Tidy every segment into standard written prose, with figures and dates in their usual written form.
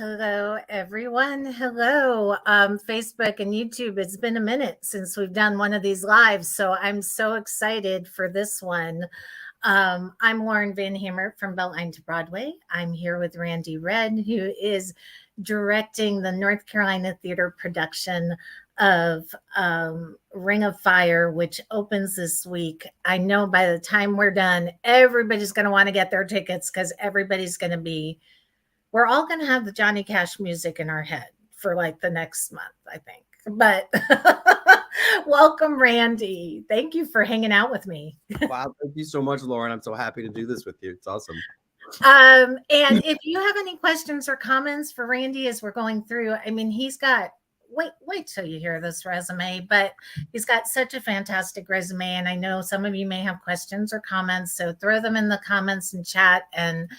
Hello, everyone. Hello, Facebook and YouTube. It's been a minute since we've done one of these lives, so I'm so excited for this one. I'm Lauren Van Hammer from Beltline to Broadway. I'm here with Randy Red, who is directing the North Carolina Theater production of Ring of Fire, which opens this week. I know by the time we're done, everybody's going to want to get their tickets because everybody's going to be we're all going to have the Johnny Cash music in our head for like the next month, I think. But welcome, Randy. Thank you for hanging out with me. Wow, thank you so much, Lauren. I'm so happy to do this with you. It's awesome. And if you have any questions or comments for Randy as we're going through, I mean, he's got wait till you hear this resume, but he's got such a fantastic resume. And I know some of you may have questions or comments, so throw them in the comments and chat and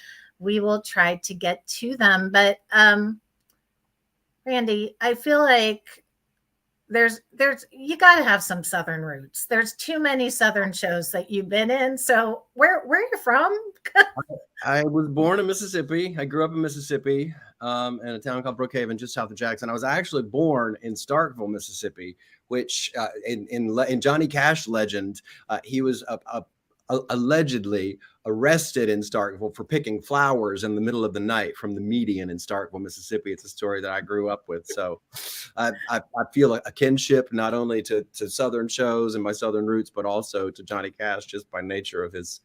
we will try to get to them. But Randy, I feel like there's you got to have some Southern roots. There's too many Southern shows that you've been in. So where are you from? I was born in Mississippi. I grew up in Mississippi, in a town called Brookhaven, just south of Jackson. I was actually born in Starkville, Mississippi, which in Johnny Cash legend, he was allegedly arrested in Starkville for picking flowers in the middle of the night from the median in Starkville, Mississippi. It's a story that I grew up with. So I feel a kinship not only to Southern shows and my Southern roots, but also to Johnny Cash just by nature of his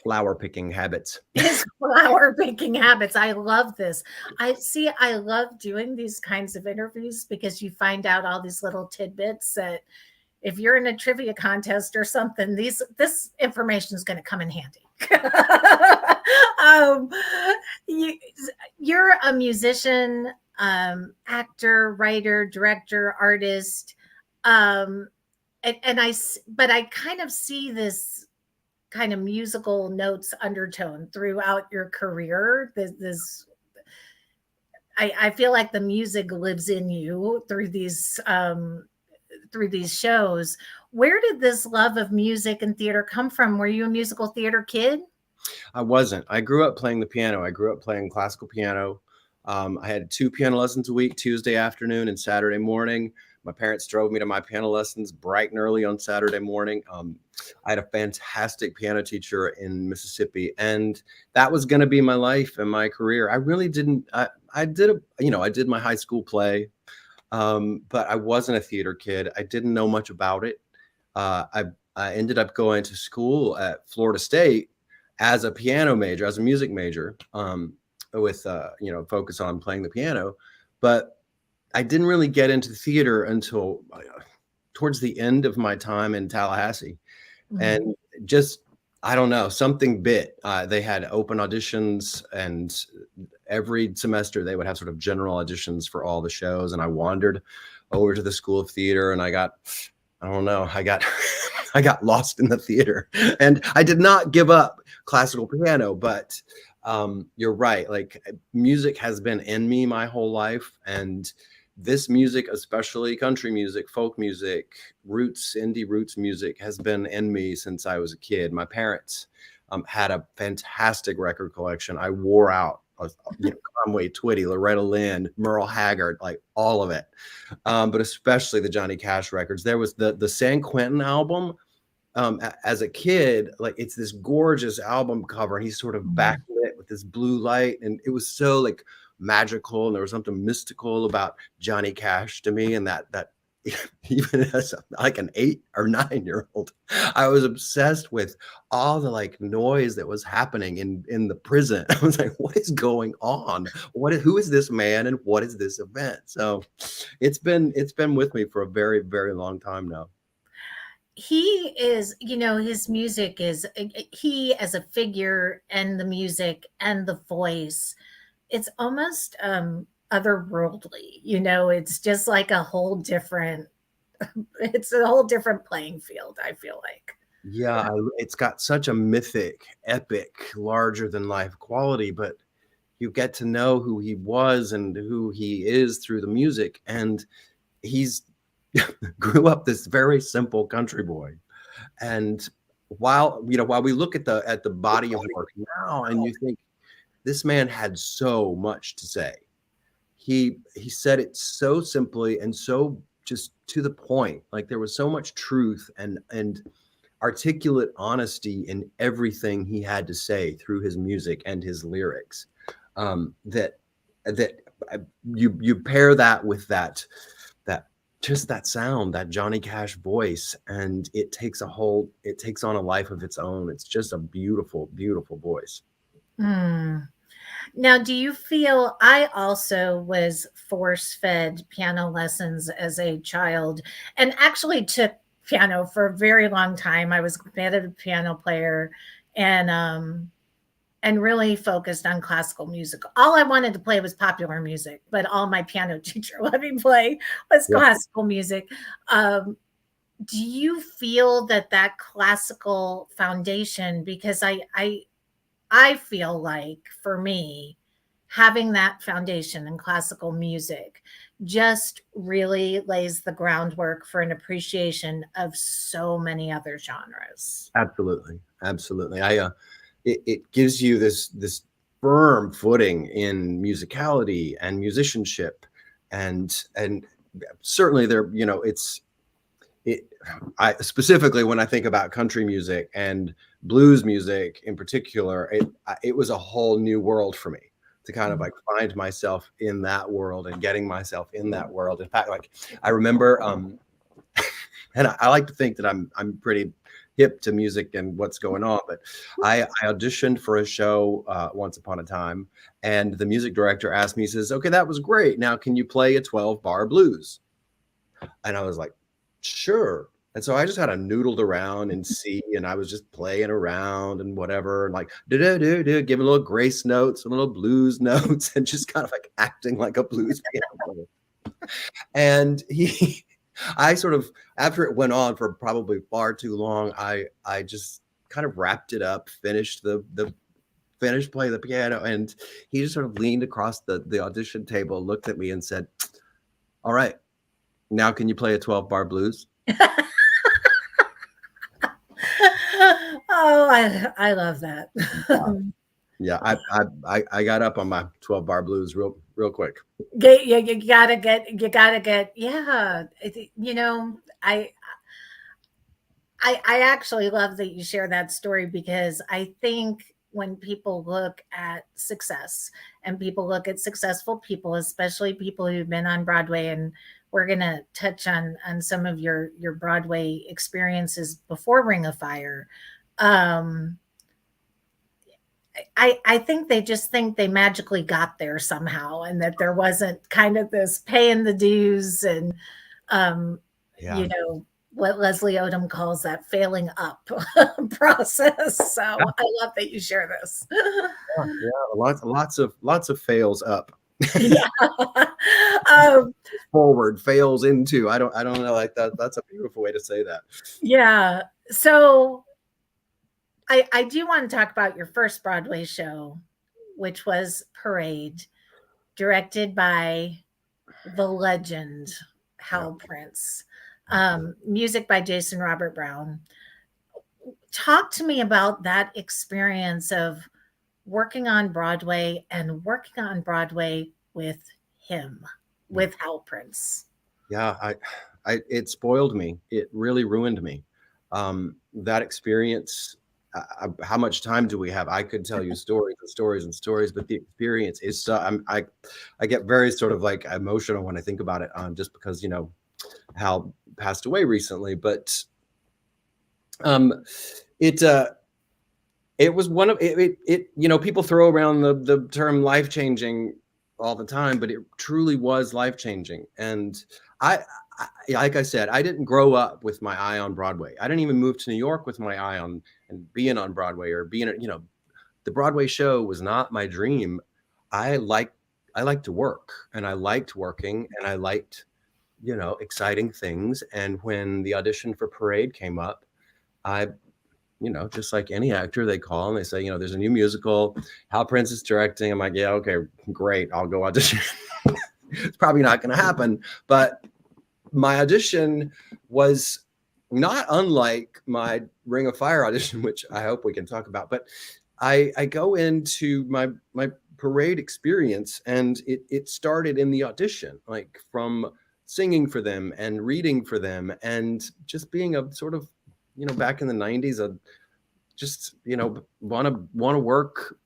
flower picking habits. His flower picking habits. I love this. I love doing these kinds of interviews because you find out all these little tidbits that if you're in a trivia contest or something, this information is going to come in handy. You're a musician, actor, writer, director, artist, but I kind of see this kind of musical notes undertone throughout your career. I feel like the music lives in you through these shows. Where did this love of music and theater come from? Were you a musical theater kid? I wasn't. I grew up playing the piano. I grew up playing classical piano. I had 2 piano lessons a week, Tuesday afternoon and Saturday morning. My parents drove me to my piano lessons bright and early on Saturday morning. I had a fantastic piano teacher in Mississippi, and that was going to be my life and my career. I really didn't. I did my high school play. But I wasn't a theater kid. I didn't know much about it. I ended up going to school at Florida State as a piano major, as a music major, with focus on playing the piano. But I didn't really get into theater until towards the end of my time in Tallahassee, and just I don't know, something bit. They had open auditions, and every semester they would have sort of general auditions for all the shows. And I wandered over to the School of Theater, and I got I got lost in the theater. And I did not give up classical piano, but you're right. Like, music has been in me my whole life, and this music, especially country music, folk music, indie roots music, has been in me since I was a kid. My parents had a fantastic record collection. I wore out Conway Twitty, Loretta Lynn, Merle Haggard, like all of it. But especially the Johnny Cash records. There was the San Quentin album. As a kid, like, it's this gorgeous album cover, and he's sort of backlit with this blue light, and it was so like magical, and there was something mystical about Johnny Cash to me. And that even as like an 8 or 9-year-old, I was obsessed with all the like noise that was happening in the prison. I was like, what is going on? Who is this man, and what is this event? So it's been with me for a very, very long time now. He is, his music is, he as a figure, and the music and the voice, it's almost otherworldly. It's just like it's a whole different playing field, I feel like. Yeah, it's got such a mythic, epic, larger than life quality, but you get to know who he was and who he is through the music. And he's grew up this very simple country boy. And while we look at the body of work now, and you think, this man had so much to say. He said it so simply and so just to the point. Like there was so much truth and articulate honesty in everything he had to say through his music and his lyrics. That you pair that with that just that sound, that Johnny Cash voice, and it takes on a life of its own. It's just a beautiful, beautiful voice. Mm. Now, do you feel I also was force fed piano lessons as a child and actually took piano for a very long time. I was a competitive piano player and really focused on classical music. All I wanted to play was popular music, but all my piano teacher let me play was Yeah, classical music. Um, do you feel that that classical foundation, because I feel like for me, having that foundation in classical music just really lays the groundwork for an appreciation of so many other genres. absolutely, absolutely. It gives you this firm footing in musicality and musicianship, and certainly there, it. I specifically when I think about country music and blues music in particular, it was a whole new world for me to kind of Mm. like find myself in that world and getting myself in that world. In fact, like I remember, and I like to think that I'm pretty hip to music and what's going on, but I auditioned for a show once upon a time, and the music director asked me, he says, "Okay, that was great. Now, can you play a 12-bar blues?" And I was like, "Sure." And so I just kind of noodled around in C, and I was just playing around and whatever, and like do do do do, giving little grace notes, and little blues notes, and just kind of like acting like a blues piano player. And I sort of, after it went on for probably far too long, I just kind of wrapped it up, finished playing the piano, and he just sort of leaned across the audition table, looked at me, and said, "All right, now can you play a 12-bar blues?" Oh, I love that. Yeah, I got up on my 12-bar blues real quick. You gotta get, yeah. You know, I actually love that you share that story because I think when people look at success and people look at successful people, especially people who've been on Broadway, and we're gonna touch on some of your Broadway experiences before Ring of Fire. Um, I think they just think they magically got there somehow and that there wasn't kind of this paying the dues and um, Yeah. you know, what Leslie Odom calls that failing up process. So I love that you share this. Yeah, lots of fails up. Yeah. um, Forward, fails into. I don't know, like that's a beautiful way to say that. yeah. So I do want to talk about your first Broadway show, which was Parade, directed by the legend Yeah. Hal Prince, music by Jason Robert Brown. Talk to me about that experience of working on Broadway and working on Broadway with him, Yeah. with Hal Prince. Yeah, it spoiled me. It really ruined me. That experience. How much time do we have? I could tell you stories and stories and stories, but the experience is so. I get very sort of like emotional when I think about it, just because Hal passed away recently. But um, it it was one of it. People throw around the term life changing all the time, but it truly was life changing. And I, like I said, I didn't grow up with my eye on Broadway. I didn't even move to New York with my eye on and being on Broadway or being, the Broadway show was not my dream. I like I liked to work, and I liked working, and I liked, exciting things. And when the audition for Parade came up, I just like any actor, they call and they say, there's a new musical, Hal Prince is directing. I'm like, yeah, okay, great, I'll go audition. It's probably not going to happen, but my audition was not unlike my Ring of Fire audition, which I hope we can talk about. But I go into my parade experience, and it started in the audition, like from singing for them and reading for them, and just being a sort of, back in the 90s, a just, want to work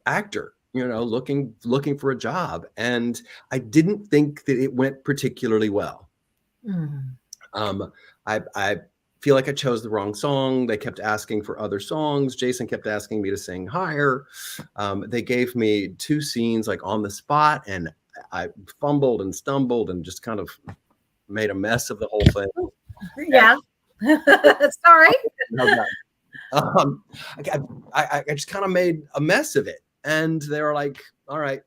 actor, looking for a job. And I didn't think that it went particularly well. Mm. I feel like I chose the wrong song. They kept asking for other songs. Jason kept asking me to sing higher. They gave me 2 scenes like on the spot, and I fumbled and stumbled and just kind of made a mess of the whole thing. Yeah. Sorry. um, I just kind of made a mess of it. And they were like, all right,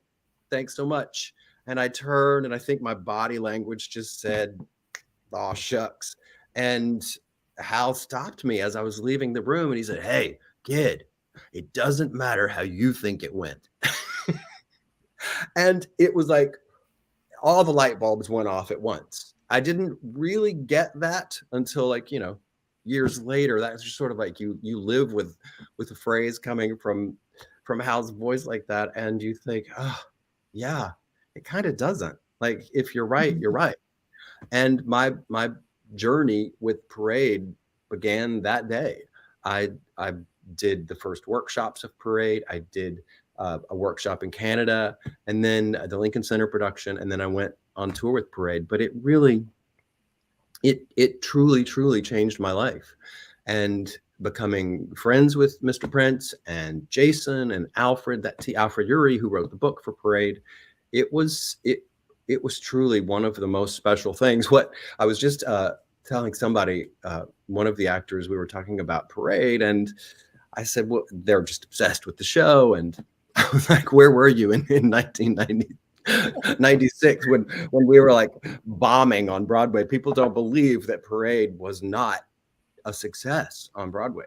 thanks so much. And I turned, and I think my body language just said, "Aw, shucks." And Hal stopped me as I was leaving the room, and he said, "Hey, kid, it doesn't matter how you think it went." And it was like all the light bulbs went off at once. I didn't really get that until, like, years later. That's just sort of like you live with a phrase coming from Hal's voice like that, and you think, oh yeah, it kind of doesn't. Like, if you're right, you're right. And my journey with Parade began that day. I did the first workshops of Parade. I did a workshop in Canada, and then the Lincoln Center production, and then I went on tour with Parade. But it really, it truly changed my life. And becoming friends with Mr. Prince and Jason and Alfred, Alfred Urey, who wrote the book for Parade, it was truly one of the most special things. What I was just telling somebody, one of the actors, we were talking about Parade, and I said, well, they're just obsessed with the show. And I was like, where were you in 1996 when we were like bombing on Broadway? People don't believe that Parade was not a success on Broadway.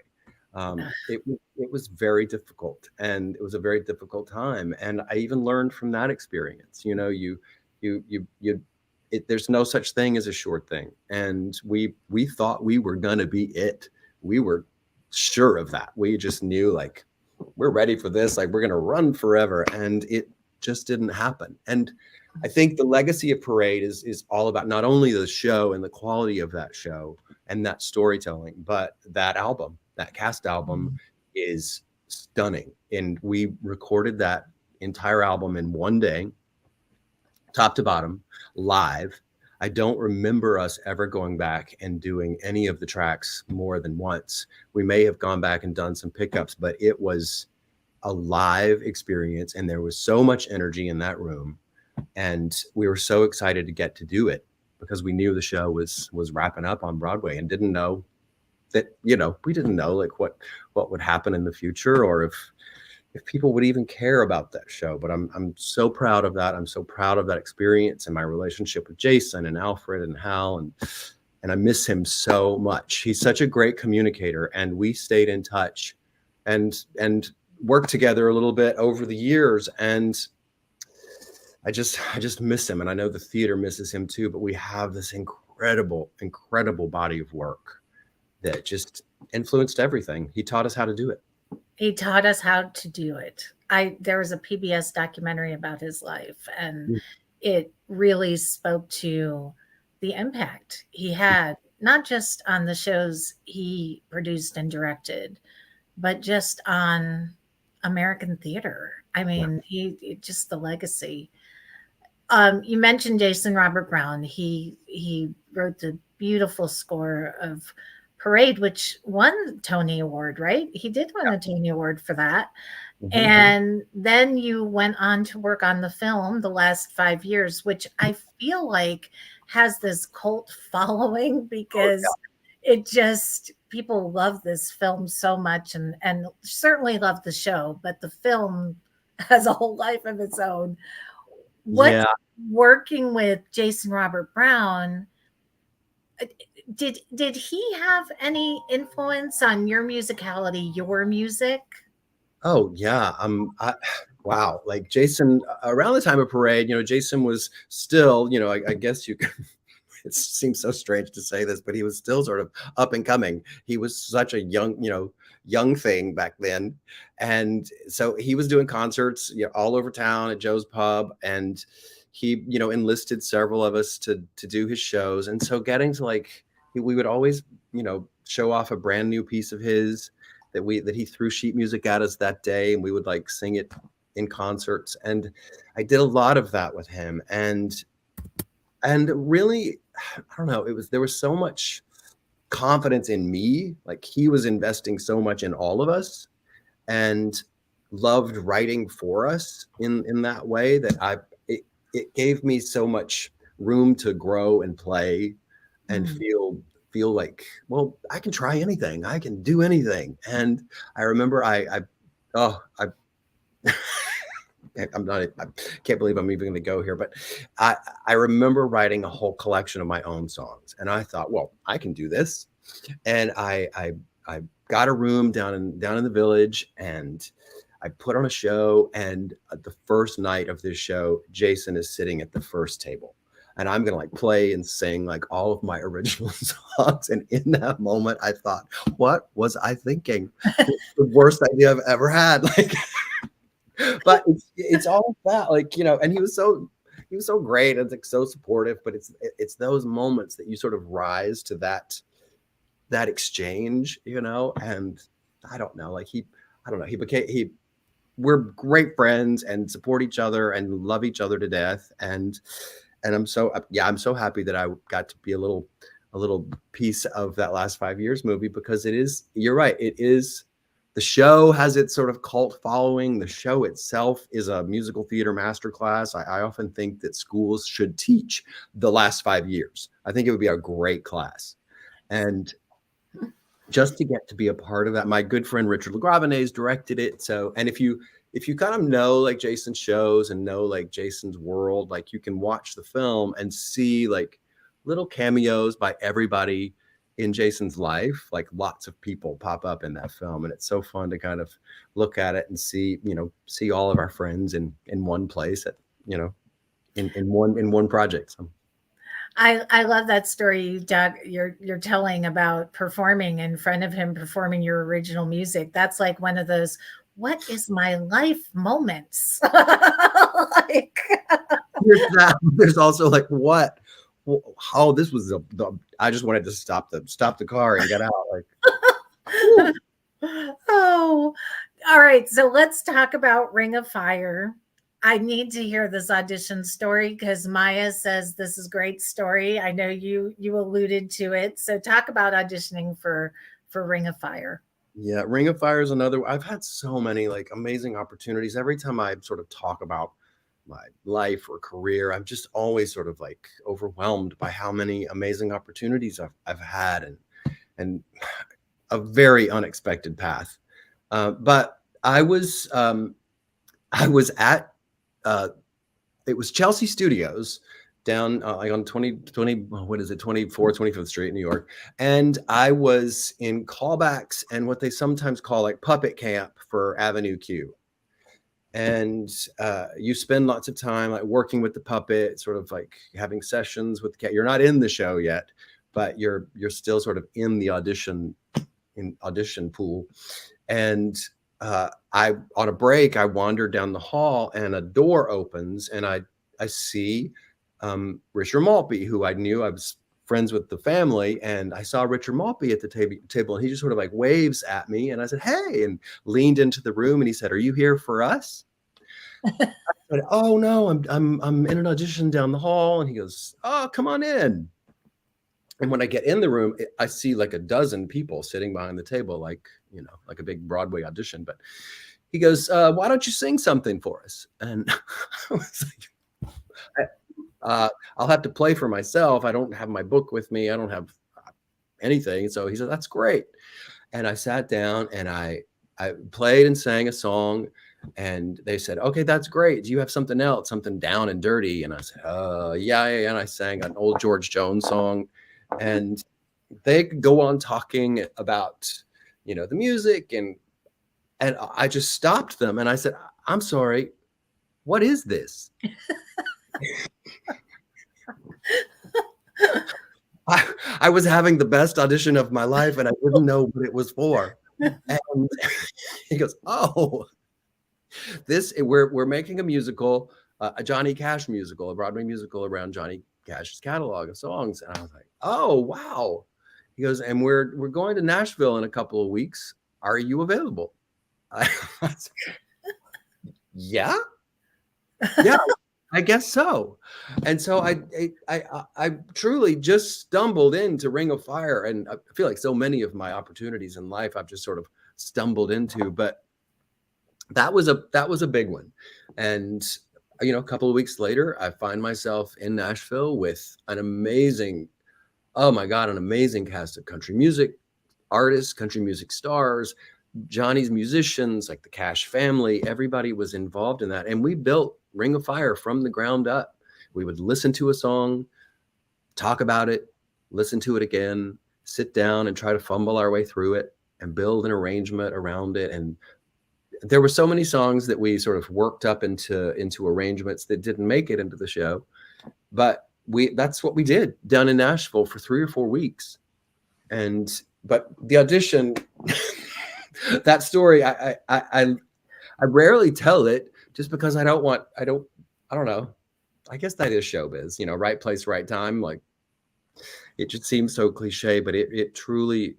It was very difficult, and it was a very difficult time. And I even learned from that experience. There's no such thing as a short thing. And we thought we were gonna be it. We were sure of that. We just knew, like, we're ready for this. Like, we're gonna run forever, and it just didn't happen. And I think the legacy of Parade is all about not only the show and the quality of that show and that storytelling, but that album, that cast album is stunning. And we recorded that entire album in one day, top to bottom, live. I don't remember us ever going back and doing any of the tracks more than once. We may have gone back and done some pickups, but it was a live experience, and there was so much energy in that room. And we were so excited to get to do it, because we knew the show was wrapping up on Broadway, and didn't know that, we didn't know like what would happen in the future, or if people would even care about that show. But I'm so proud of that. I'm so proud of that experience, and my relationship with Jason and Alfred and Hal, and I miss him so much. He's such a great communicator, and we stayed in touch and worked together a little bit over the years. And I just miss him, and I know the theater misses him too. But we have this incredible body of work that just influenced everything. He taught us how to do it. He taught us how to do it. There was a PBS documentary about his life, and it really spoke to the impact he had, not just on the shows he produced and directed, but just on American theater. I mean, just the legacy. You mentioned Jason Robert Brown. He wrote the beautiful score of Parade, which won Tony Award, right? He did win a Tony Award for that. Mm-hmm. And then you went on to work on the film the last 5 years, which I feel like has this cult following, because it just, people love this film so much, and certainly love the show, but the film has a whole life of its own. What's working with Jason Robert Brown? Did he have any influence on your musicality, your music? Oh yeah. Wow. Like Jason, around the time of Parade, Jason was still, I guess you could, it seems so strange to say this, but he was still sort of up and coming. He was such a young, young thing back then. And so he was doing concerts, all over town at Joe's Pub, and he, enlisted several of us to do his shows. And so getting to like, we would always, show off a brand new piece of his that he threw sheet music at us that day, and we would like sing it in concerts. And I did a lot of that with him. And really, I don't know, there was so much confidence in me. Like he was investing so much in all of us and loved writing for us in that way that it gave me so much room to grow and play and feel like, well, I can try anything. I can do anything. And I remember I can't believe I'm even going to go here, but I remember writing a whole collection of my own songs, and I thought, well, I can do this. And I got a room down in the Village, and I put on a show. And the first night of this show, Jason is sitting at the first table, and I'm going to like play and sing like all of my original songs. And in that moment, I thought, what was I thinking? It's the worst idea I've ever had. Like, but it's all that, like, and he was so great and like so supportive. But it's those moments that you sort of rise to that exchange, and I don't know, like we're great friends and support each other and love each other to death. And I'm so happy that I got to be a little piece of that last 5 years movie, because you're right, it is. The show has its sort of cult following. The show itself is a musical theater masterclass. I often think that schools should teach the last 5 years. I think it would be a great class. And just to get to be a part of that, my good friend Richard LaGravenese directed it. So, and if you kind of know like Jason's shows and know like Jason's world, like you can watch the film and see like little cameos by everybody in Jason's life. Like lots of people pop up in that film, and it's so fun to kind of look at it and see all of our friends in one place at, in one project. So. I love that story, Doug, you're telling about performing in front of him, performing your original music. That's like one of those, what is my life moments? Like, there's also like, what? Oh, this was I just wanted to stop the car and get out. Like, oh, all right. So let's talk about Ring of Fire. I need to hear this audition story because Maya says this is a great story. I know you alluded to it. So talk about auditioning for Ring of Fire. Yeah, Ring of Fire is another. I've had so many like amazing opportunities. Every time I sort of talk about my life or career, I'm just always sort of like overwhelmed by how many amazing opportunities I've had, and a very unexpected path. But I was at it was Chelsea Studios down like on 25th Street in New York. And I was in callbacks and what they sometimes call like puppet camp for Avenue Q. And you spend lots of time like working with the puppet, sort of like having sessions with the cat. You're not in the show yet, but you're still sort of in the audition pool. And on a break, I wandered down the hall and a door opens, and I see Richard Maltby, who I knew. I was friends with the family, and I saw Richard Maltby at the table, and he just sort of like waves at me, and I said, "Hey," and leaned into the room, and he said, "Are you here for us?" I said, "Oh no, I'm in an audition down the hall," and he goes, "Oh, come on in." And when I get in the room, I see like a dozen people sitting behind the table, like, like a big Broadway audition. But he goes, "Why don't you sing something for us?" And I was like, I'll have to play for myself. I don't have my book with me. I don't have anything. So he said, "That's great." And I sat down and I played and sang a song. And they said, "Okay, that's great. Do you have something else, something down and dirty?" And I said, yeah. And I sang an old George Jones song. And they could go on talking about, the music. And I just stopped them and I said, "I'm sorry, what is this?" I was having the best audition of my life and I didn't know what it was for. And he goes, "Oh, we're making a musical, a Johnny Cash musical, a Broadway musical around Johnny Cash's catalog of songs." And I was like, "Oh, wow." He goes, "And we're going to Nashville in a couple of weeks. Are you available?" I was, yeah, yeah, I guess so. And so I truly just stumbled into Ring of Fire, and I feel like so many of my opportunities in life I've just sort of stumbled into, but that was a big one. And a couple of weeks later, I find myself in Nashville with an amazing, oh my God, an amazing cast of country music artists, country music stars, Johnny's musicians, like the Cash family. Everybody was involved in that. And we built Ring of Fire from the ground up. We would listen to a song, talk about it, listen to it again, sit down and try to fumble our way through it and build an arrangement around it. And there were so many songs that we sort of worked up into arrangements that didn't make it into the show, but that's what we did down in Nashville for 3 or 4 weeks. But the audition, that story, I rarely tell it just because I don't know. I guess that is showbiz, right place, right time. Like, it just seems so cliche, but it truly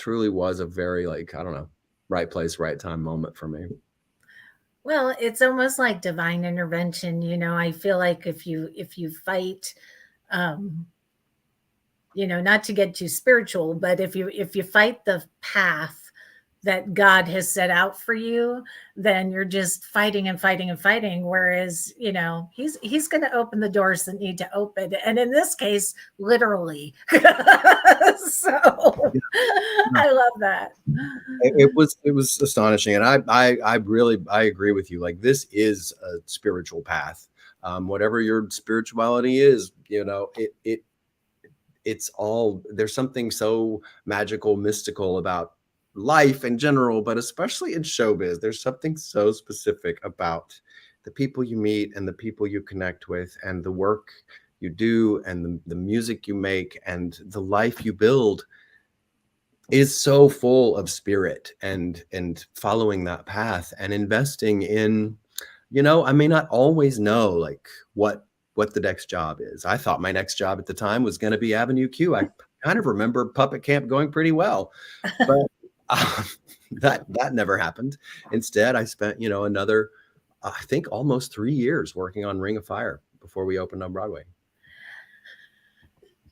was a very, like, I don't know, right place, right time moment for me. Well, it's almost like divine intervention. I feel like if you fight, um, not to get too spiritual, but if you fight the path that God has set out for you, then you're just fighting and fighting and fighting. Whereas, he's going to open the doors that need to open. And in this case, literally. So I love that. It was astonishing. And I really agree with you. Like, this is a spiritual path. Whatever your spirituality is, it's all, there's something so magical, mystical about life in general, but especially in showbiz. There's something so specific about the people you meet and the people you connect with and the work you do and the music you make and the life you build is so full of spirit and following that path and investing in, I may not always know like what the next job is. I thought my next job at the time was going to be Avenue Q. I kind of remember puppet camp going pretty well, but that never happened. Instead, I spent, another, I think almost 3 years working on Ring of Fire before we opened on Broadway.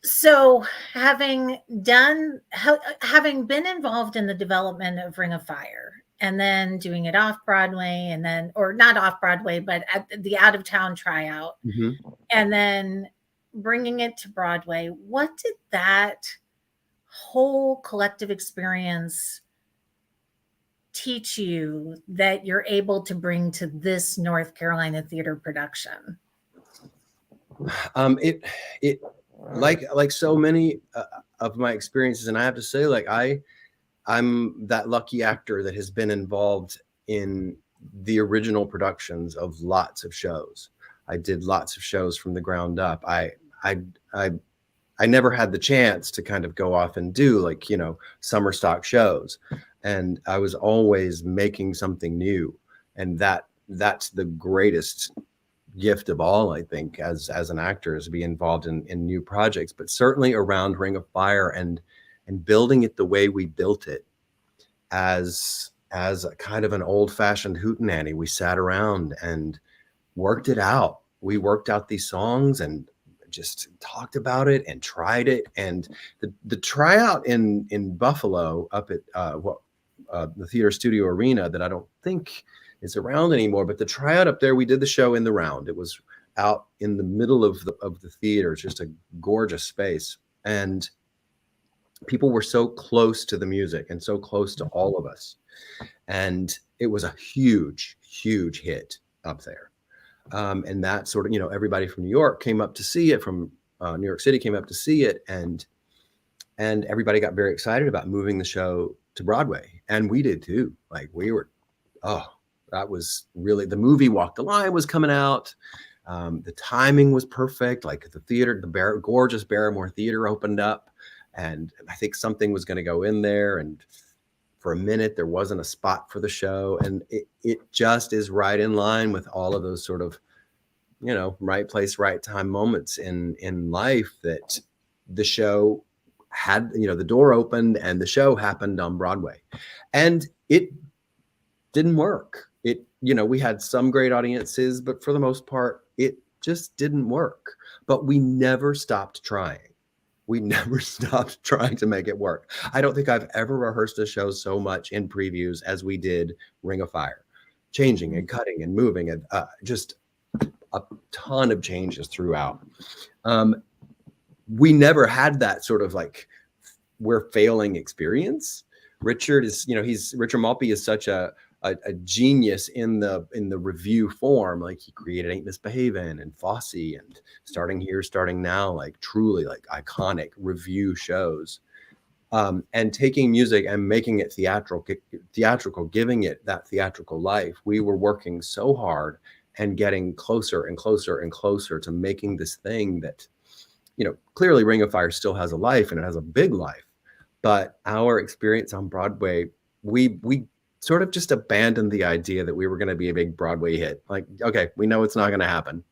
So having been involved in the development of Ring of Fire and then doing it off Broadway and then, or not off Broadway, but at the out of town tryout, and then bringing it to Broadway, what did that whole collective experience teach you that you're able to bring to this North Carolina theater production? It like so many of my experiences, and I have to say, like, I'm that lucky actor that has been involved in the original productions of lots of shows. I did lots of shows from the ground up. I never had the chance to kind of go off and do like, summer stock shows. And I was always making something new. And that's the greatest gift of all, I think, as an actor, is to be involved in new projects, but certainly around Ring of Fire and building it the way we built it as a kind of an old-fashioned hootenanny. We sat around and worked it out. We worked out these songs and just talked about it and tried it. And the tryout in Buffalo up at the Theater Studio Arena, that I don't think is around anymore, but the tryout up there, we did the show in the round. It was out in the middle of the theater. It's just a gorgeous space. And people were so close to the music and so close to all of us. And it was a huge, huge hit up there. And that sort of, everybody from New York came up to see it, from New York City came up to see it. And everybody got very excited about moving the show to Broadway. And we did too. Like, we were, that was really, the movie Walk the Line was coming out. The timing was perfect. Like, the theater, gorgeous Barrymore Theater opened up, and I think something was going to go in there. And for a minute there wasn't a spot for the show, and it just is right in line with all of those sort of, you know, right place, right time moments in life, that the show had, you know, the door opened and the show happened on Broadway. And it didn't work. It, you know, we had some great audiences, but for the most part, it just didn't work. But we never stopped trying. We never stopped trying to make it work. I don't think I've ever rehearsed a show so much in previews as we did Ring of Fire, changing and cutting and moving, and just a ton of changes throughout. We never had that sort of like we're failing experience. Richard is, you know, Richard Maltby is such a genius in the review form. Like he created Ain't Misbehavin' and Fosse and Starting Here, Starting Now, like truly like iconic review shows. And taking music and making it theatrical, giving it that theatrical life. We were working so hard and getting closer and closer and closer to making this thing that, you know, clearly Ring of Fire still has a life, and it has a big life. But our experience on Broadway, we sort of just abandoned the idea that we were going to be a big Broadway hit. Like, okay, we know it's not going to happen.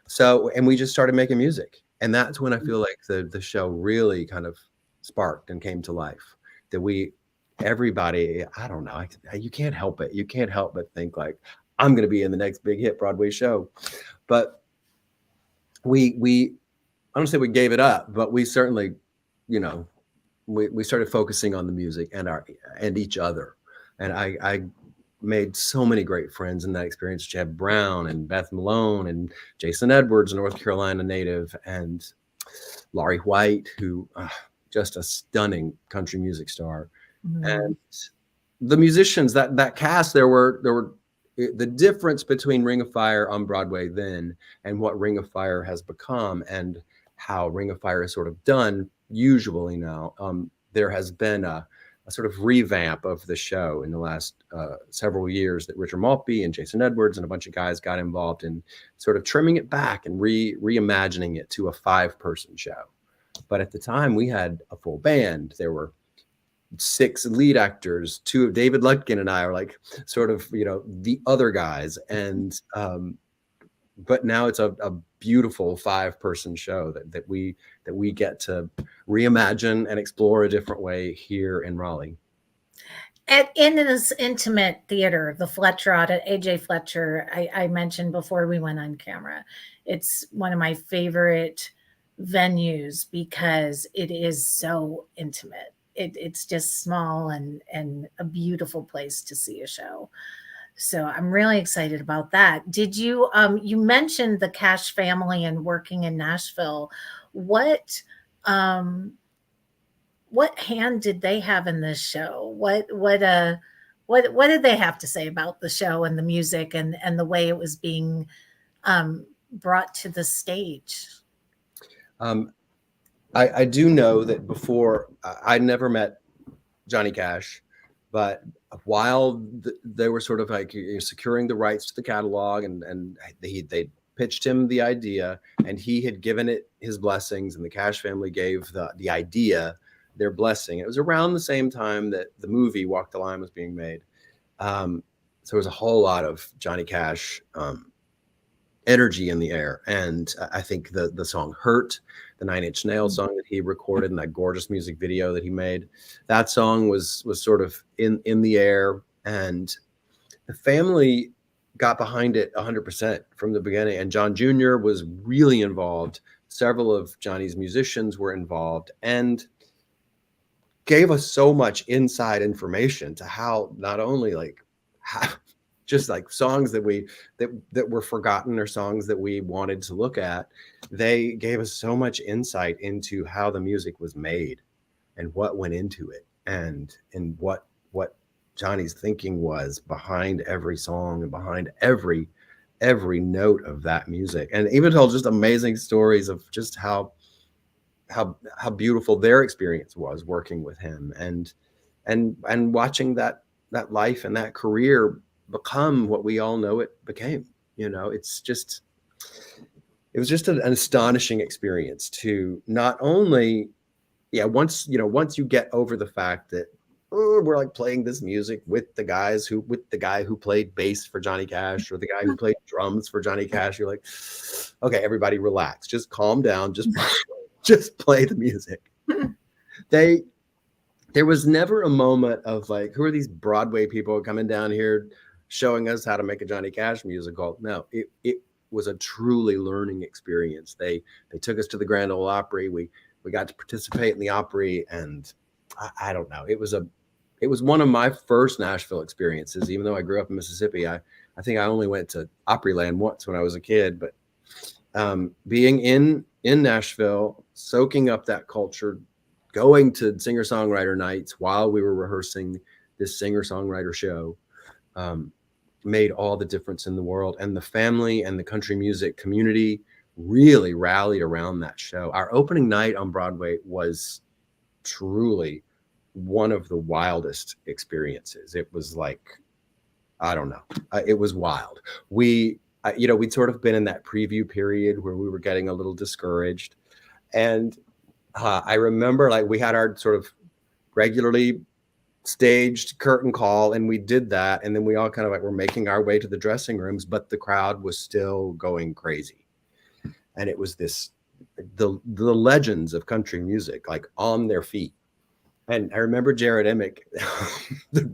So, and we just started making music. And that's when I feel like the show really kind of sparked and came to life. That everybody, I don't know, you can't help it. You can't help but think like, I'm going to be in the next big hit Broadway show. But I don't say we gave it up, but we certainly, you know, we started focusing on the music and each other. And I made so many great friends in that experience. Jeb Brown and Beth Malone and Jason Edwards, North Carolina native, and Laurie White, who just a stunning country music star. Mm-hmm. And the musicians, that cast, there were the difference between Ring of Fire on Broadway then and what Ring of Fire has become, and how Ring of Fire is sort of done usually now. There has been a sort of revamp of the show in the last several years, that Richard Maltby and Jason Edwards and a bunch of guys got involved in sort of trimming it back and reimagining it to a 5-person show. But at the time we had a full band. There were 6 lead actors. 2 of David Lutkin and I are like sort of, you know, the other guys. And but now it's a beautiful 5-person show that we get to reimagine and explore a different way here in Raleigh. In this intimate theater, the Fletcher AJ Fletcher, I mentioned before we went on camera, it's one of my favorite venues because it is so intimate. It's just small and a beautiful place to see a show. So I'm really excited about that. Did you you mentioned the Cash family and working in Nashville? What hand did they have in this show? What did they have to say about the show and the music and the way it was being brought to the stage? I do know that before, I never met Johnny Cash, but while they were sort of like securing the rights to the catalog, and they pitched him the idea, and he had given it his blessings, and the Cash family gave the idea their blessing. It was around the same time that the movie Walk the Line was being made. So there was a whole lot of Johnny Cash energy in the air. And I think the song Hurt, the 9 Inch Nails song that he recorded, and that gorgeous music video that he made, that song was sort of in the air. And the family got behind it 100% from the beginning. And John Jr. was really involved. Several of Johnny's musicians were involved and gave us so much inside information to how not only like how, just like songs that were forgotten or songs that we wanted to look at. They gave us so much insight into how the music was made and what went into it, and what Johnny's thinking was behind every song and behind every note of that music. And even told just amazing stories of just how beautiful their experience was working with him, and watching that life and that career become what we all know it became. You know, it was just an astonishing experience to not only, once you get over the fact that we're like playing this music with the guy who played bass for Johnny Cash or the guy who played drums for Johnny Cash. You're like, okay, everybody relax, just calm down, just play the music. They There was never a moment of like, who are these Broadway people coming down here showing us how to make a Johnny Cash musical? No, it was a truly learning experience. They took us to the Grand Ole Opry. We got to participate in the Opry, and I don't know. It was one of my first Nashville experiences. Even though I grew up in Mississippi, I think I only went to Opryland once when I was a kid. But being in Nashville, soaking up that culture, going to singer-songwriter nights while we were rehearsing this singer-songwriter show, made all the difference in the world. And the family and the country music community really rallied around that show. Our opening night on Broadway was truly one of the wildest experiences. It was like, I don't know, it was wild. We'd sort of been in that preview period where we were getting a little discouraged. And I remember like we had our sort of regularly staged curtain call, and we did that. And then we all kind of like were making our way to the dressing rooms, but the crowd was still going crazy. And it was the legends of country music, like on their feet. And I remember Jared Emick, the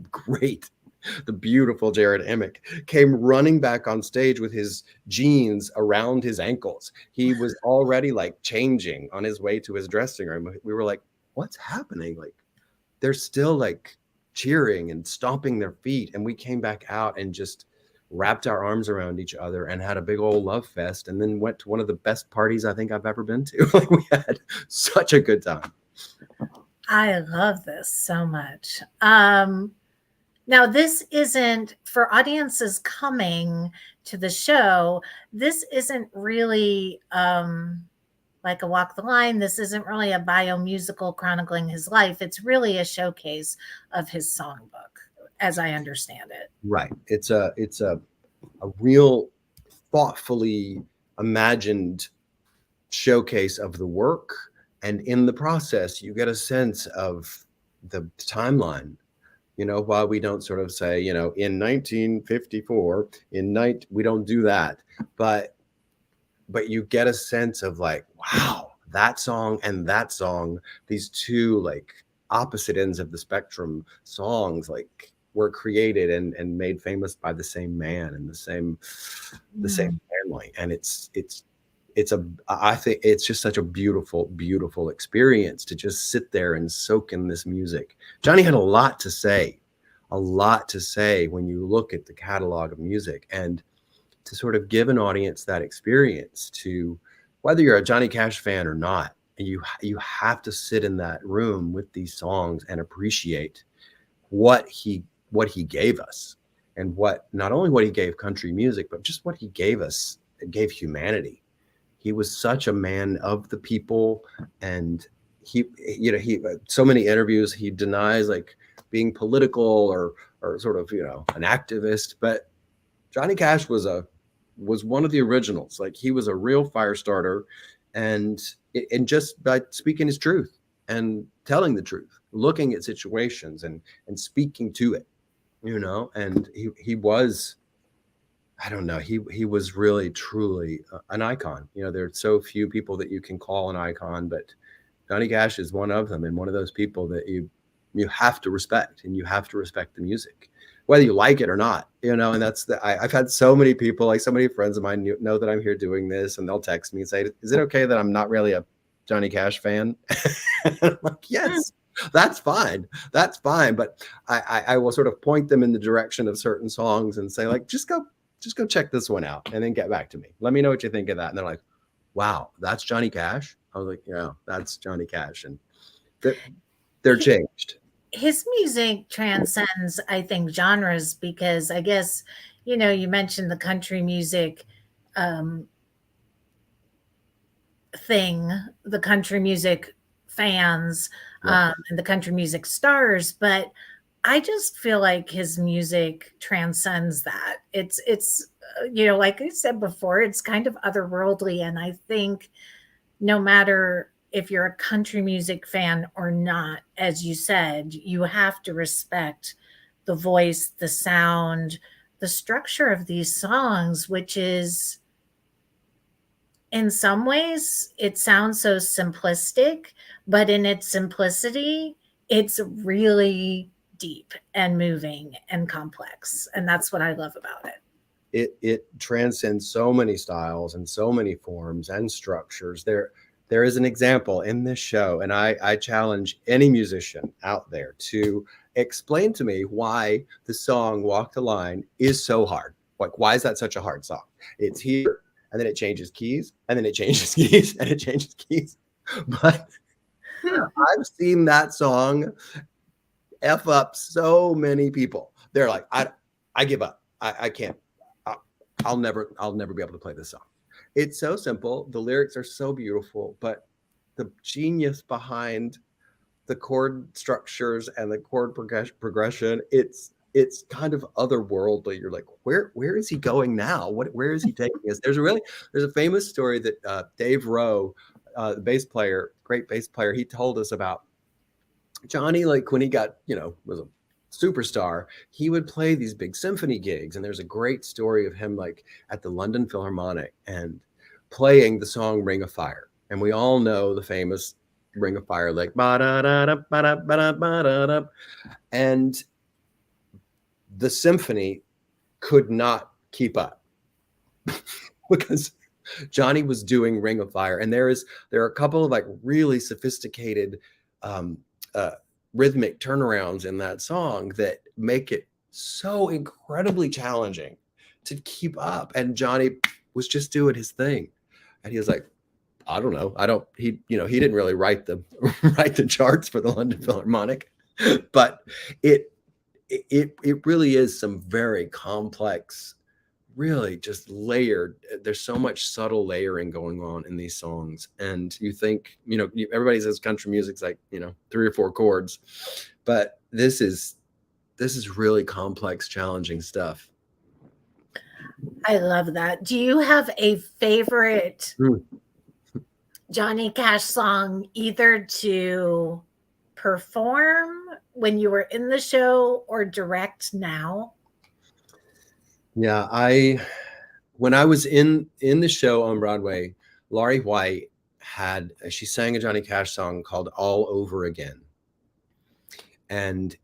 beautiful Jared Emick, came running back on stage with his jeans around his ankles. He was already like changing on his way to his dressing room. We were like, what's happening? Like, they're still like cheering and stomping their feet. And we came back out and just wrapped our arms around each other and had a big old love fest, and then went to one of the best parties I think I've ever been to. Like, we had such a good time. I love this so much. Now, this isn't for audiences coming to the show. This isn't really like a walk the line. This isn't really a bio musical chronicling his life. It's really a showcase of his songbook, as I understand it. Right. It's a real thoughtfully imagined showcase of the work. And in the process, you get a sense of the timeline. While we don't sort of say, in 1954, we don't do that, but you get a sense of like, wow, that song and that song, these two like opposite ends of the spectrum songs, like were created and made famous by the same man and the same family. And I think it's just such a beautiful, beautiful experience to just sit there and soak in this music. Johnny had a lot to say when you look at the catalog of music, and to sort of give an audience that experience, to whether you're a Johnny Cash fan or not, you have to sit in that room with these songs and appreciate what he gave us, and not only what he gave country music, but just what he gave us, gave humanity. He was such a man of the people, and he so many interviews he denies like being political or sort of an activist, but Johnny Cash was one of the originals. Like, he was a real fire starter, and just by speaking his truth and telling the truth, looking at situations and speaking to it, and he was, I don't know. He was really, truly an icon. There are so few people that you can call an icon, but Johnny Cash is one of them, and one of those people that you have to respect, and you have to respect the music, whether you like it or not. And I've had so many people, like so many friends of mine know that I'm here doing this, and they'll text me and say, "Is it okay that I'm not really a Johnny Cash fan?" I'm like, yes. That's fine. But I will sort of point them in the direction of certain songs and say, like, just go check this one out, and then get back to me. Let me know what you think of that. And they're like, wow, that's Johnny Cash? I was like, yeah, that's Johnny Cash. And they're changed. His music transcends, I think, genres, because I guess, you mentioned the country music thing, the country music fans, and the country music stars, but I just feel like his music transcends that. It's like I said before, it's kind of otherworldly. And I think no matter if you're a country music fan or not, as you said, you have to respect the voice, the sound, the structure of these songs, which is, in some ways, it sounds so simplistic, but in its simplicity, it's really deep and moving and complex. And that's what I love about it. It transcends so many styles and so many forms and structures. There is an example in this show, and I challenge any musician out there to explain to me why the song "Walk the Line" is so hard. Like, why is that such a hard song? It's here, and then it changes keys, and then it changes keys, and it changes keys. But I've seen that song F up so many people. They're like, I give up. I can't. I'll never be able to play this song. It's so simple. The lyrics are so beautiful, but the genius behind the chord structures and the chord progression, it's kind of otherworldly. You're like, where is he going now? Where is he taking us? There's a famous story that Dave Rowe, the bass player, great bass player, he told us about Johnny. Like, when he got, was a superstar, he would play these big symphony gigs, and there's a great story of him like at the London Philharmonic and playing the song Ring of Fire. And we all know the famous Ring of Fire, like ba-da-da-da, ba-da, ba-da, ba-da-da. And the symphony could not keep up because Johnny was doing Ring of Fire. And there are a couple of like really sophisticated rhythmic turnarounds in that song that make it so incredibly challenging to keep up. And Johnny was just doing his thing. And he was like, I don't know. He didn't really write the charts for the London Philharmonic, but it really is some very complex, really just layered. There's so much subtle layering going on in these songs. And you think, everybody says country music's like, 3 or 4 chords, but this is really complex, challenging stuff. I love that. Do you have a favorite Johnny Cash song, either to perform when you were in the show or direct now? Yeah, when I was in the show on Broadway, Laurie White she sang a Johnny Cash song called All Over Again. And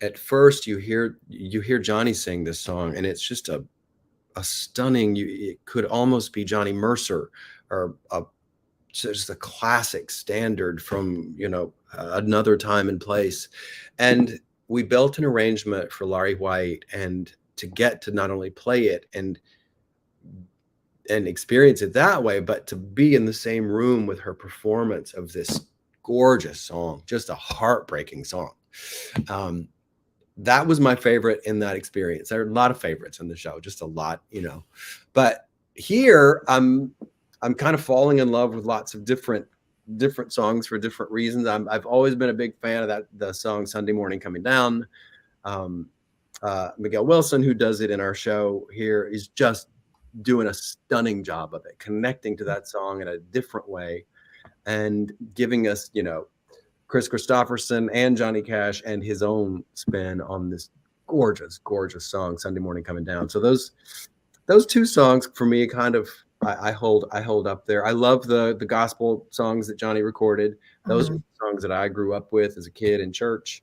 at first you hear Johnny sing this song, and it's just a stunning, it could almost be Johnny Mercer or just a classic standard from, another time and place. And we built an arrangement for Laurie White, and to get to not only play it and experience it that way, but to be in the same room with her performance of this gorgeous song, just a heartbreaking song. That was my favorite in that experience. There are a lot of favorites in the show, just a lot, but here I'm kind of falling in love with lots of different songs for different reasons. I've always been a big fan of the song Sunday Morning Coming Down. Miguel Wilson, who does it in our show here, is just doing a stunning job of it, connecting to that song in a different way and giving us, Chris Christopherson and Johnny Cash and his own spin on this gorgeous, gorgeous song, Sunday Morning Coming Down. So those 2 songs for me kind of I hold up there. I love the gospel songs that Johnny recorded. Those are songs that I grew up with as a kid in church.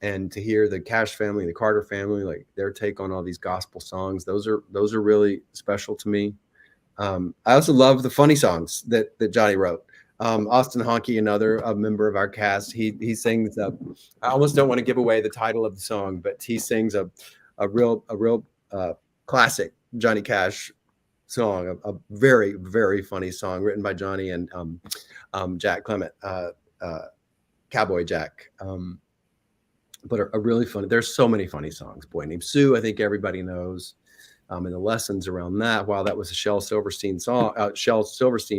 And to hear the Cash family, the Carter family, like their take on all these gospel songs, those are really special to me. I also love the funny songs that Johnny wrote. Austin Honky, a member of our cast, he sings. I almost don't want to give away the title of the song, but he sings a real classic Johnny Cash song, a very, very funny song written by Johnny and Jack Clement, Cowboy Jack. But a really funny. There's so many funny songs. Boy Named Sue, I think everybody knows. And the lessons around that. While that was a Shel Silverstein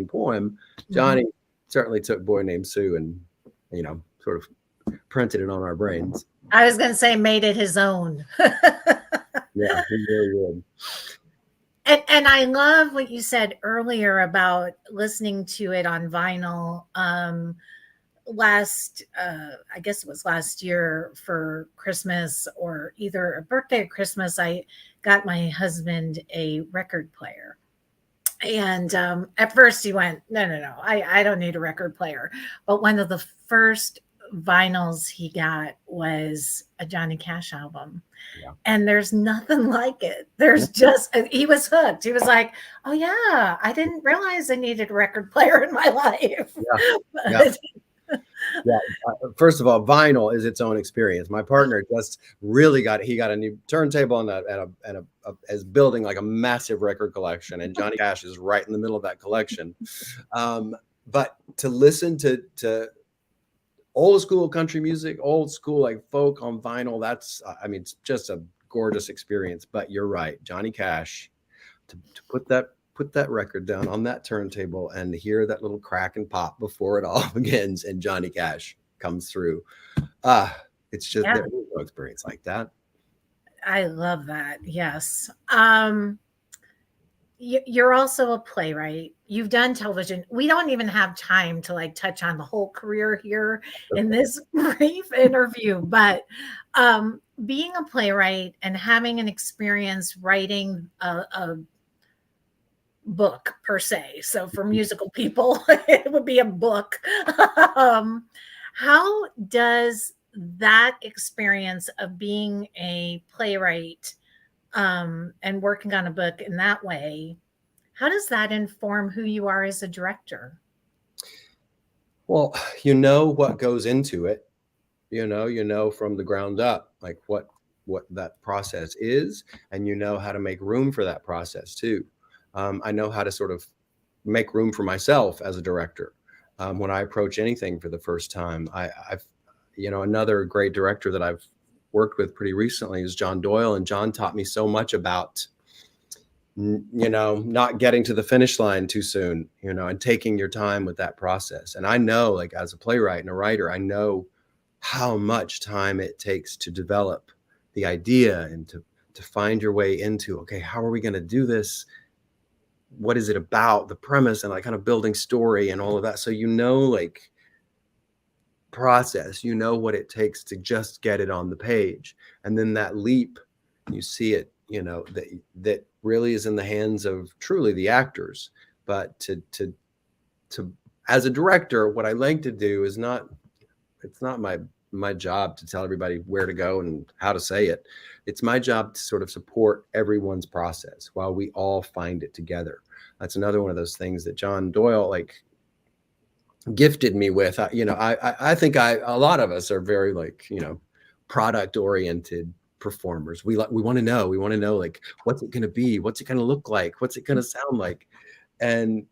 poem, Johnny certainly took Boy Named Sue and, sort of printed it on our brains. I was going to say made it his own. Yeah, he really would. And I love what you said earlier about listening to it on vinyl. Last I guess it was last year for Christmas, or either a birthday or Christmas, I got my husband a record player. And at first he went, no, no, no, I don't need a record player. But one of the first vinyls he got was a Johnny Cash album. Yeah. And there's nothing like it. There's just, he was hooked. He was like, oh, yeah, I didn't realize I needed a record player in my life. Yeah. Yeah. But, Yeah. First of all, vinyl is its own experience. My partner just really he got a new turntable and is building like a massive record collection. And Johnny Cash is right in the middle of that collection. But to listen to old school country music, old school like folk on vinyl, I mean, it's just a gorgeous experience. But you're right, Johnny Cash, to put that record down on that turntable and hear that little crack and pop before it all begins and Johnny Cash comes through. It's just yeah, there's no experience like that. I love that. Yes. You're also a playwright. You've done television. We don't even have time to like touch on the whole career here in this brief interview, but being a playwright and having an experience writing a book per se. So for musical people, it would be a book. How does that experience of being a playwright and working on a book in that way, how does that inform who you are as a director? Well, you know what goes into it. You know from the ground up, like what that process is, and you know how to make room for that process too. I know how to sort of make room for myself as a director. When I approach anything for the first time, I've another great director that I've worked with pretty recently is John Doyle, and John taught me so much about not getting to the finish line too soon, and taking your time with that process. And I know, like, as a playwright and a writer, I know how much time it takes to develop the idea and to find your way into, okay, how are we going to do this? What is it about, the premise, and like kind of building story and all of that. So, like, process, what it takes to just get it on the page. And then that leap, you see it, that really is in the hands of truly the actors. But to as a director, what I like to do is it's not my job to tell everybody where to go and how to say it. It's my job to sort of support everyone's process while we all find it together. That's another one of those things that John Doyle gifted me with. I think a lot of us are very product oriented performers. We want to know like, what's it going to be? What's it going to look like? What's it going to sound like? And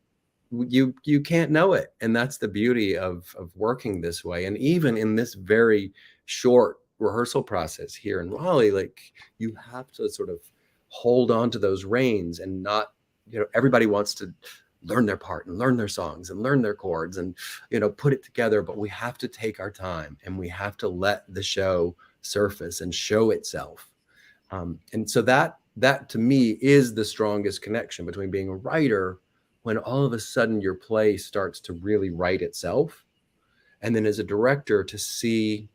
you can't know it. And that's the beauty of working this way. And even in this very short rehearsal process here in Raleigh, like, you have to sort of hold on to those reins and not, everybody wants to learn their part and learn their songs and learn their chords and, put it together. But we have to take our time and we have to let the show surface and show itself. And so that to me is the strongest connection between being a writer, when all of a sudden your play starts to really write itself. And then as a director, to see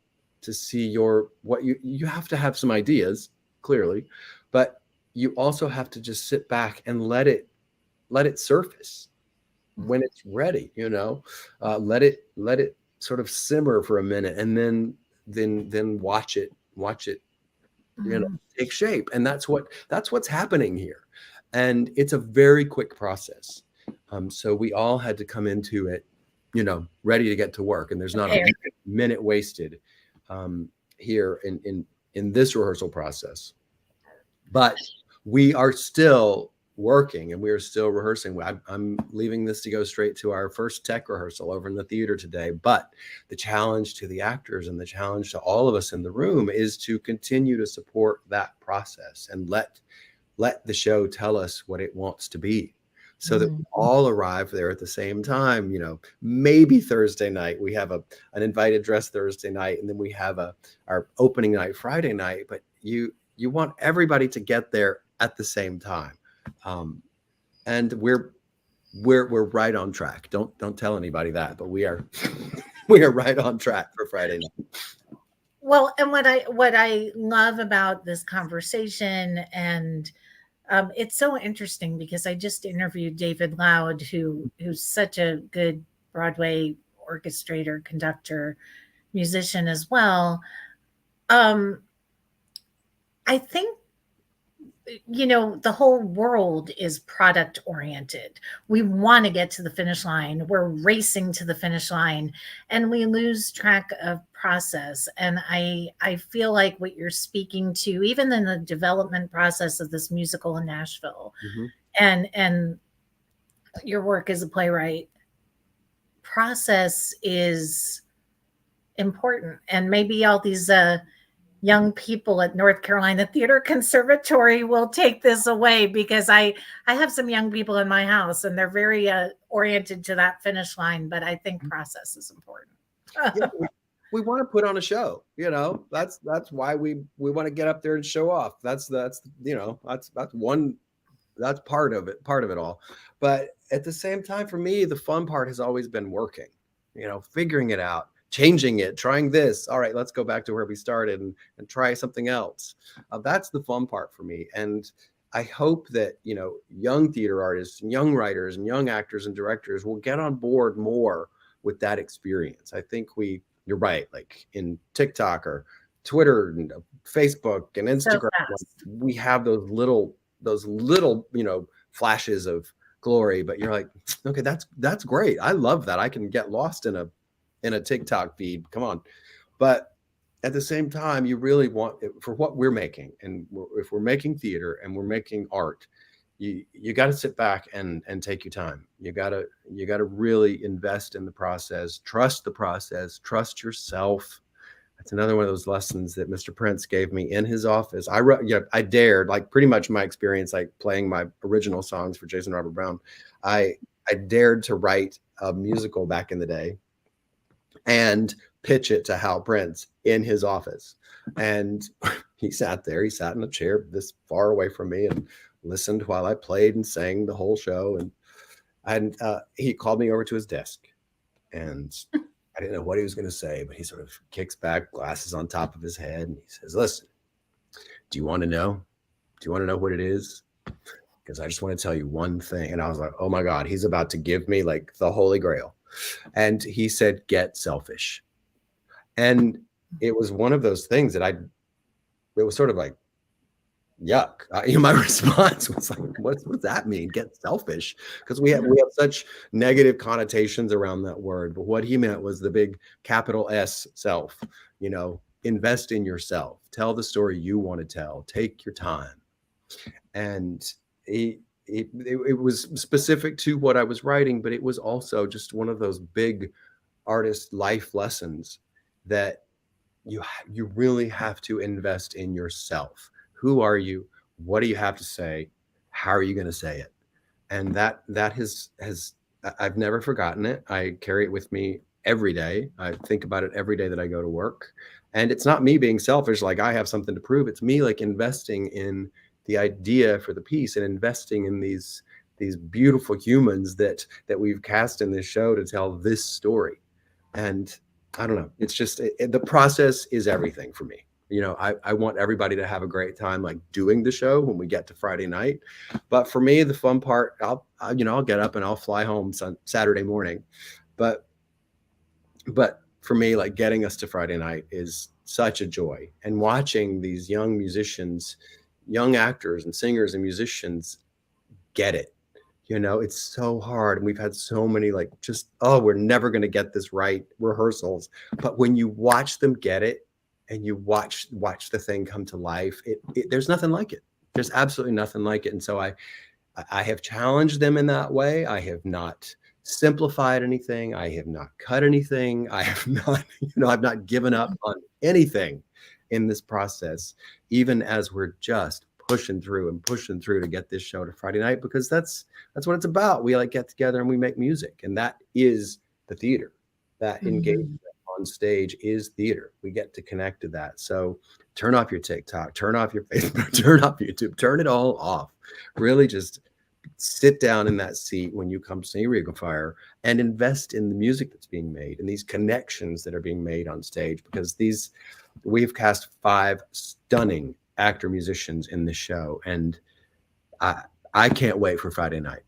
what you have to have some ideas, clearly, but you also have to just sit back and let it surface when it's ready, let it sort of simmer for a minute, and then watch it, take shape. And that's what's happening here. And it's a very quick process. So we all had to come into it, ready to get to work. And there's not a minute wasted here in this rehearsal process. But we are still working and we are still rehearsing. I'm leaving this to go straight to our first tech rehearsal over in the theater today. But the challenge to the actors and the challenge to all of us in the room is to continue to support that process and let the show tell us what it wants to be, so that we all arrive there at the same time. Maybe Thursday night we have an invited dress Thursday night, and then we have our opening night Friday night. But you want everybody to get there at the same time. And we're right on track. Don't tell anybody that, but we are we are right on track for Friday night. Well, and what I love about this conversation, and it's so interesting because I just interviewed David Loud, who's such a good Broadway orchestrator, conductor, musician as well. Um, I think, the whole world is product oriented. We want to get to the finish line. We're racing to the finish line and we lose track of process. And I feel like what you're speaking to, even in the development process of this musical in Nashville, Mhm. and your work as a playwright, process is important. And maybe all these young people at North Carolina Theater Conservatory will take this away, because I have some young people in my house and they're very oriented to that finish line, but I think process is important. Yeah, we want to put on a show. That's why we want to get up there and show off. That's one, that's part of it all. But at the same time, for me, the fun part has always been working, figuring it out, changing it, trying this. All right, let's go back to where we started and try something else. That's the fun part for me. And I hope that, young theater artists and young writers and young actors and directors will get on board more with that experience. I think you're right, like in TikTok or Twitter and Facebook and So Instagram, fast. we have those little flashes of glory, but you're like, okay, that's great. I love that. I can get lost in a TikTok feed. Come on. But at the same time, you really want, for what we're making, and if we're making theater and we're making art, you got to sit back and take your time. You got to really invest in the process, trust the process, trust yourself. That's another one of those lessons that Mr. Prince gave me in his office. I dared, like pretty much my experience, like playing my original songs for Jason Robert Brown. I dared to write a musical back in the day and pitch it to Hal Prince in his office. And he sat there, he sat in a chair this far away from me and listened while I played and sang the whole show. And he called me over to his desk, and I didn't know what he was going to say, but he sort of kicks back, glasses on top of his head, and he says, "Listen, do you want to know? Do you want to know what it is? Because I just want to tell you one thing." And I was like, oh my God, he's about to give me like the Holy Grail. And he said, "Get selfish." And it was one of those things that it was sort of like, yuck. My response was like, what does that mean? Get selfish? Because we have such negative connotations around that word. But what he meant was the big capital S self, invest in yourself, tell the story you want to tell, take your time. And it was specific to what I was writing, but it was also just one of those big artist life lessons that you really have to invest in yourself. Who are you? What do you have to say? How are you going to say it? And that has I've never forgotten it. I carry it with me every day. I think about it every day that I go to work. And it's not me being selfish, like I have something to prove. It's me like investing in the idea for the piece and investing in these beautiful humans that we've cast in this show to tell this story. And I don't know. It's just the process is everything for me. I want everybody to have a great time, like doing the show when we get to Friday night. But for me, the fun part, I'll get up and I'll fly home Saturday morning. But for me, like getting us to Friday night is such a joy. And watching these young musicians, young actors and singers and musicians get it. It's so hard. And we've had so many we're never going to get this right rehearsals. But when you watch them get it and you watch the thing come to life, there's nothing like it. There's absolutely nothing like it. And so I have challenged them in that way. I have not simplified anything. I have not cut anything. I have not, I've not given up on anything in this process, even as we're just pushing through to get this show to Friday night, because that's what it's about. We get together and we make music, and that is the theater. That engagement on stage is theater. We get to connect to that. So turn off your TikTok, turn off your Facebook, turn off YouTube, turn it all off. Really just sit down in that seat when you come see Ring of Fire and invest in the music that's being made and these connections that are being made on stage, because we've cast 5 stunning actor musicians in this show, and I can't wait for Friday night.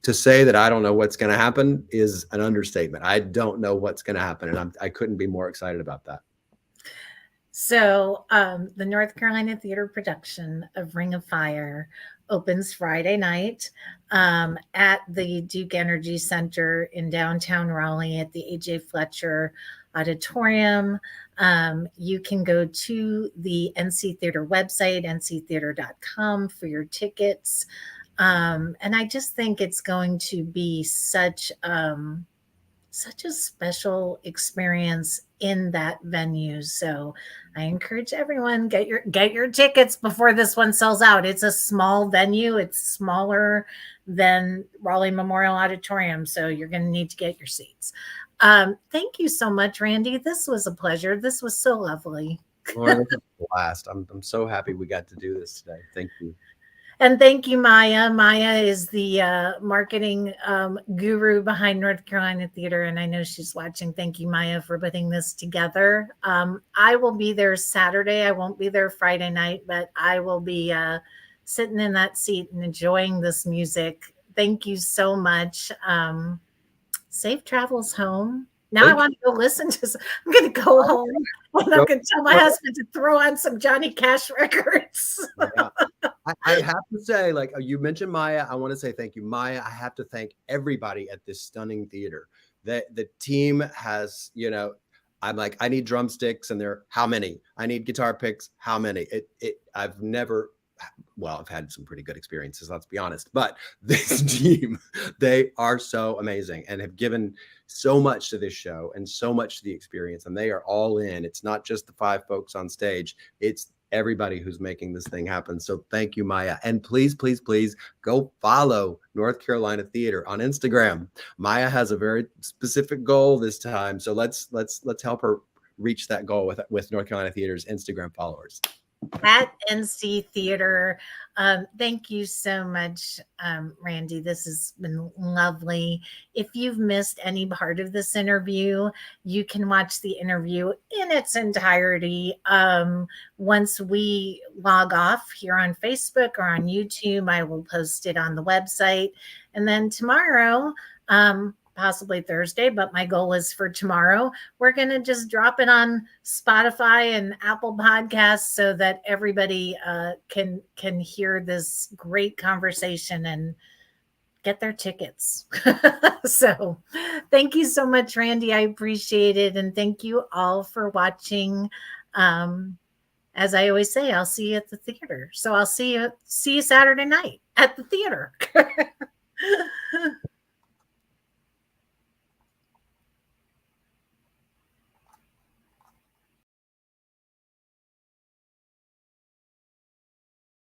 To say that I don't know what's going to happen is an understatement. I don't know what's going to happen, and I couldn't be more excited about that. So, the North Carolina Theater production of Ring of Fire opens Friday night at the Duke Energy Center in downtown Raleigh at the A.J. Fletcher Auditorium. You can go to the NC Theater website, nctheater.com, for your tickets. And I just think it's going to be such a special experience in that venue. So I encourage everyone, get your tickets before this one sells out. It's a small venue. It's smaller than Raleigh Memorial Auditorium, so you're going to need to get your seats. Thank you so much, Randy. This was a pleasure. This was so lovely. Lauren, it was a blast. I'm so happy we got to do this today. Thank you. And thank you, Maya. Maya is the marketing guru behind North Carolina Theater, and I know she's watching. Thank you, Maya, for putting this together. I will be there Saturday. I won't be there Friday night, but I will be sitting in that seat and enjoying this music. Thank you so much. Safe travels home. Now I want to go listen to. I'm going to go home and I'm going to tell my husband to throw on some Johnny Cash records. Yeah. I have to say, like you mentioned Maya, I want to say thank you, Maya. I have to thank everybody at this stunning theater. The team has, I'm like, I need drumsticks, and they're how many? I need guitar picks, how many? I've had some pretty good experiences, let's be honest. But this team, they are so amazing and have given so much to this show and so much to the experience. And they are all in. It's not just the 5 folks on stage. It's everybody who's making this thing happen. So thank you, Maya. And please, please, please go follow North Carolina Theater on Instagram. Maya has a very specific goal this time. So let's help her reach that goal with North Carolina Theater's Instagram followers. At NC Theater. Thank you so much, Randy. This has been lovely. If you've missed any part of this interview, you can watch the interview in its entirety once we log off here on Facebook or on YouTube. I will post it on the website. And then tomorrow, possibly Thursday, but my goal is for tomorrow, we're going to just drop it on Spotify and Apple Podcasts so that everybody can hear this great conversation and get their tickets. So thank you so much, Randy. I appreciate it. And thank you all for watching. As I always say, I'll see you at the theater. So I'll see you Saturday night at the theater.